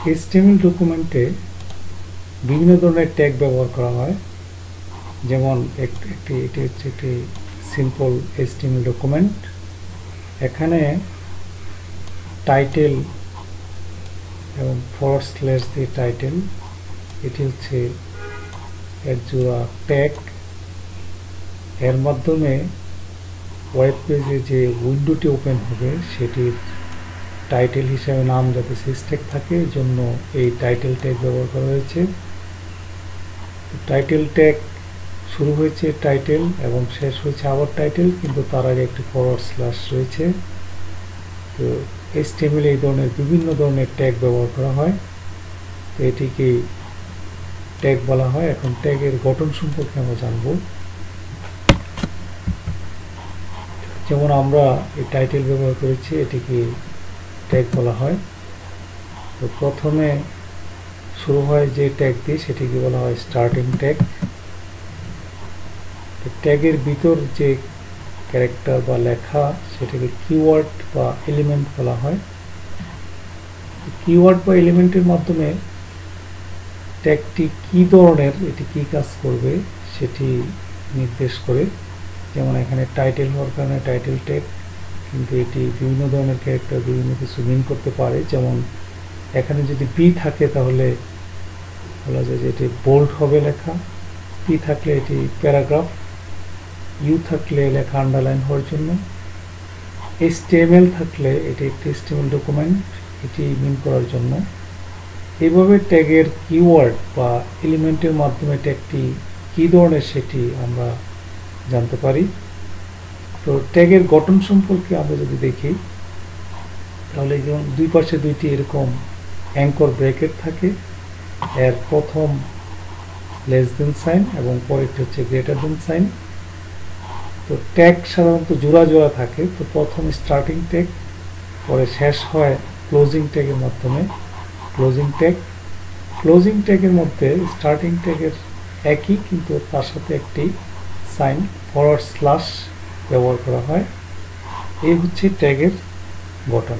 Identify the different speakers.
Speaker 1: HTML ডকুমেন্টে বিভিন্ন ধরনের ট্যাগ ব্যবহার করা হয়, যেমন এটি হচ্ছে একটি সিম্পল HTML ডকুমেন্ট। এখানে টাইটেল এবং ফরওয়ার্ড স্ল্যাশ দিয়ে টাইটেল, এটি হচ্ছে এক জোড়া ট্যাগ। এর মাধ্যমে ওয়েব পেজে যে উইন্ডোটি ওপেন হবে সেটির টাইটেল হিসাবে নাম যাতে সিস্টেক থাকে, এর জন্য এই টাইটেল ট্যাগ ব্যবহার করা হয়েছে। টাইটেল ট্যাগ শুরু হয়েছে টাইটেল এবং শেষ হয়েছে আবার টাইটেল, কিন্তু তার আগে একটি ফরওয়ার্ড স্ল্যাশ রয়েছে। তো HTML এই ধরনের বিভিন্ন ধরনের ট্যাগ ব্যবহার করা হয়, তো এটিকে ট্যাগ বলা হয়। এখন ট্যাগের গঠন সম্পর্কে আমরা জানব। যেমন আমরা এই টাইটেল ব্যবহার করেছি, এটিকে ট্যাগ বলা হয়। তো প্রথমে শুরু হয় যে ট্যাগ দিয়ে সেটিকে বলা হয় স্টার্টিং ট্যাগ। ট্যাগের ভিতর যে ক্যারেক্টার বা লেখা সেটাকে কিওয়ার্ড বা এলিমেন্ট বলা হয়। কিওয়ার্ড বা এলিমেন্টের মাধ্যমে ট্যাগটি কি ধরনের, এটি কি কাজ করবে সেটি নির্দেশ করে। যেমন এখানে টাইটেল হওয়ার কারণে টাইটেল ট্যাগ, কিন্তু এটি বিভিন্ন ধরনের ক্যারেক্টার বিভিন্ন কিছু মিন করতে পারে। যেমন এখানে যদি বি থাকে তাহলে বলা যায় যে এটি বোল্ড হবে লেখা, পি থাকলে এটি প্যারাগ্রাফ, ইউ থাকলে লেখা আন্ডারলাইন হওয়ার জন্য, HTML থাকলে এটি একটি HTML ডকুমেন্ট, এটি মিন করার জন্য। এইভাবে ট্যাগের কিওয়ার্ড বা এলিমেন্টের মাধ্যমে ট্যাগটি কী ধরনের সেটি আমরা জানতে পারি। তো ট্যাগের গঠন সম্পর্কে আমরা যদি দেখি তাহলে যেমন দুই পাশে দুইটি এরকম অ্যাঙ্কর ব্র্যাকেট থাকে, এর প্রথম লেস দেন সাইন এবং পরেরটি হচ্ছে গ্রেটার দেন সাইন। তো ট্যাগ সাধারণত জোড়া জোড়া থাকে, তো প্রথম স্টার্টিং ট্যাগ, পরে শেষ হয় ক্লোজিং ট্যাগের মাধ্যমে ক্লোজিং ট্যাগ। ক্লোজিং ট্যাগের মধ্যে স্টার্টিং ট্যাগের একই, কিন্তু তার সাথে একটি সাইন ফরওয়ার্ড স্ল্যাশ ব্যবহার করা হয়। এই হচ্ছে ট্যাগের গঠন।